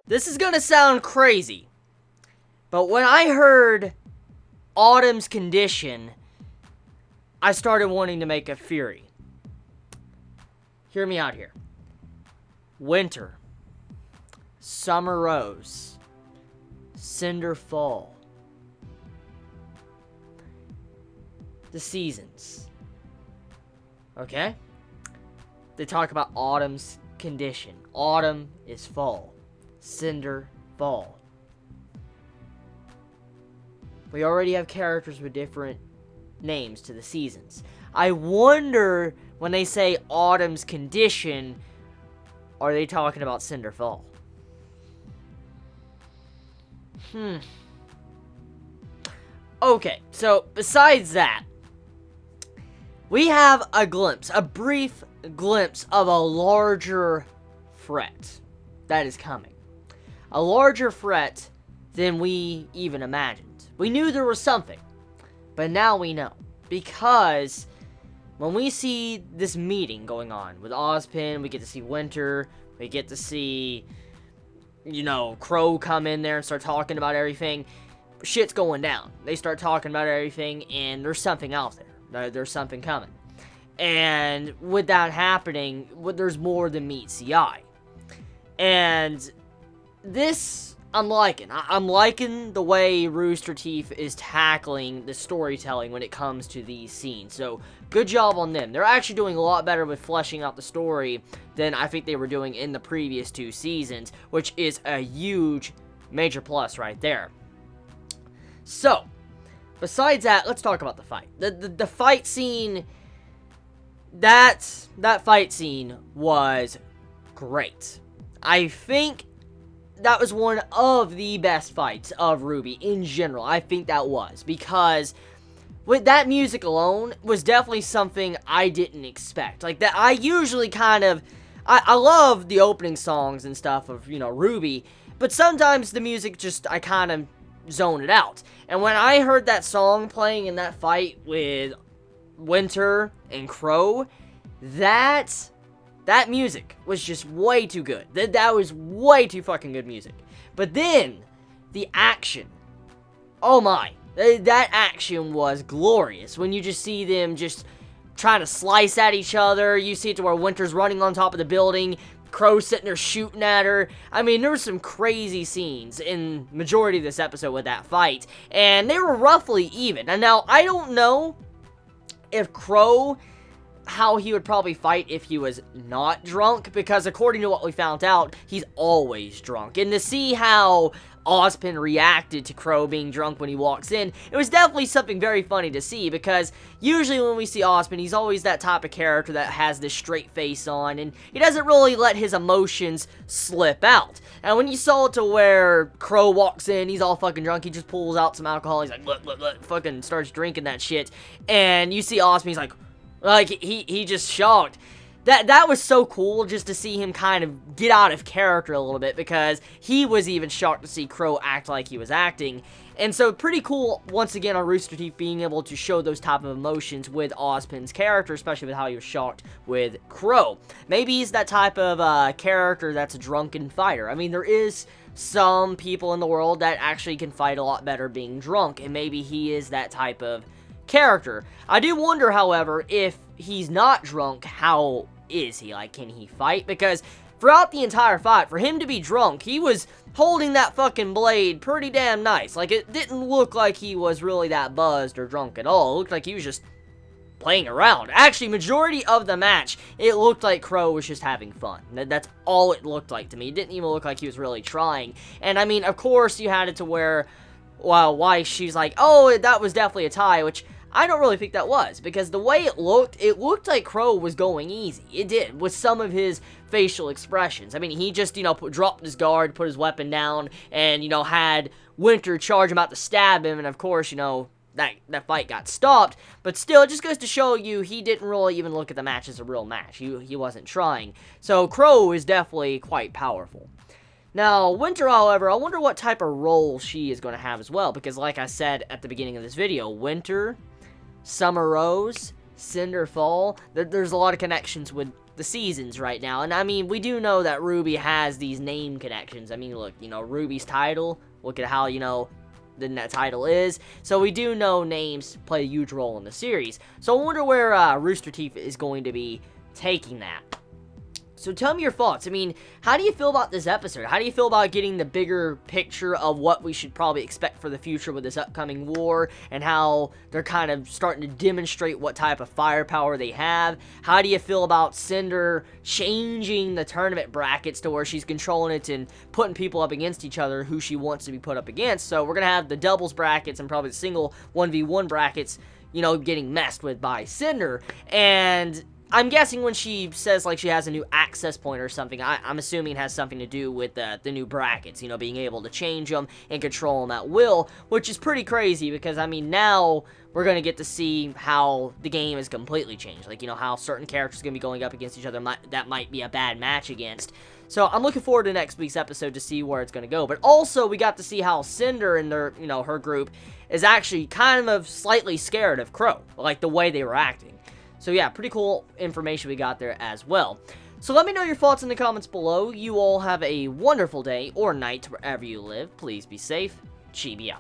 This is gonna sound crazy, but when I heard Autumn's condition, I started wanting to make a Fury. Hear me out here. Winter, Summer Rose, Cinder Fall. The seasons. Okay? They talk about Autumn's condition. Autumn is fall. Cinder Fall. We already have characters with different names to the seasons. I wonder when they say Autumn's condition, are they talking about Cinder Fall? Okay, so besides that, we have a glimpse, a brief glimpse of a larger threat that is coming. A larger threat than we even imagined. We knew there was something, but now we know. Because when we see this meeting going on with Ozpin, we get to see Winter, we get to see, Qrow come in there and start talking about everything. Shit's going down. They start talking about everything, and there's something out there. There's something coming. And with that happening, there's more than meets the eye. And this, I'm liking. I'm liking the way Rooster Teeth is tackling the storytelling when it comes to these scenes. So, good job on them. They're actually doing a lot better with fleshing out the story than I think they were doing in the previous 2 seasons, which is a huge, major plus right there. So, besides that, let's talk about the fight. The fight scene, that fight scene was great. I think that was one of the best fights of RWBY in general. I think that was, because with that music alone was definitely something I didn't expect. Like, that I usually I love the opening songs and stuff of, RWBY, but sometimes the music just, I kind of zone it out. And when I heard that song playing in that fight with Winter and Qrow, that music was just way too good. That was way too fucking good music. But then, the action. Oh my. That action was glorious. When you just see them just trying to slice at each other. You see it to where Winter's running on top of the building. Qrow sitting there shooting at her. I mean, there were some crazy scenes in majority of this episode with that fight. And they were roughly even. And now, I don't know if Qrow, how he would probably fight if he was not drunk, because according to what we found out, he's always drunk. And to see how Ozpin reacted to Qrow being drunk when he walks in, it was definitely something very funny to see, because usually when we see Ozpin, he's always that type of character that has this straight face on, and he doesn't really let his emotions slip out. And when you saw it to where Qrow walks in, he's all fucking drunk, he just pulls out some alcohol, he's like, look, fucking starts drinking that shit, and you see Ozpin, he's like, he just shocked. That was so cool just to see him kind of get out of character a little bit, because he was even shocked to see Qrow act like he was acting. And so pretty cool, once again, on Rooster Teeth being able to show those type of emotions with Ozpin's character, especially with how he was shocked with Qrow. Maybe he's that type of character that's a drunken fighter. I mean, there is some people in the world that actually can fight a lot better being drunk, and maybe he is that type of character. I do wonder, however, if he's not drunk, how is he? Like, can he fight? Because throughout the entire fight, for him to be drunk, he was holding that fucking blade pretty damn nice. Like, it didn't look like he was really that buzzed or drunk at all. It looked like he was just playing around. Actually, majority of the match, it looked like Qrow was just having fun. That's all it looked like to me. It didn't even look like he was really trying. And, I mean, of course, you had it to where, well, why she's like, oh, that was definitely a tie, which I don't really think that was, because the way it looked like Qrow was going easy. It did, with some of his facial expressions. I mean, he just, dropped his guard, put his weapon down, and, had Winter charge him out to stab him, and of course, that fight got stopped, but still, it just goes to show you he didn't really even look at the match as a real match. He wasn't trying. So, Qrow is definitely quite powerful. Now, Winter, however, I wonder what type of role she is going to have as well, because like I said at the beginning of this video, Winter, Summer Rose, Cinder fall, there's a lot of connections with the seasons right now. And I mean, we do know that RWBY has these name connections. I mean, look, you know, RWBY's title, look at how, you know, then that title is. So we do know names play a huge role in the series. So I wonder where Rooster Teeth is going to be taking that. So tell me your thoughts. I mean, how do you feel about this episode? How do you feel about getting the bigger picture of what we should probably expect for the future with this upcoming war, and how they're kind of starting to demonstrate what type of firepower they have? How do you feel about Cinder changing the tournament brackets to where she's controlling it and putting people up against each other who she wants to be put up against? So we're going to have the doubles brackets and probably the single 1v1 brackets, you know, getting messed with by Cinder. And I'm guessing when she says, like, she has a new access point or something, I'm assuming it has something to do with the new brackets, you know, being able to change them and control them at will, which is pretty crazy because, I mean, now we're going to get to see how the game is completely changed. Like, you know, how certain characters are going to be going up against each other that might be a bad match against. So I'm looking forward to next week's episode to see where it's going to go. But also, we got to see how Cinder and their, you know, her group is actually kind of slightly scared of Qrow, like the way they were acting. So yeah, pretty cool information we got there as well. So let me know your thoughts in the comments below. You all have a wonderful day or night wherever you live. Please be safe. Chibi out.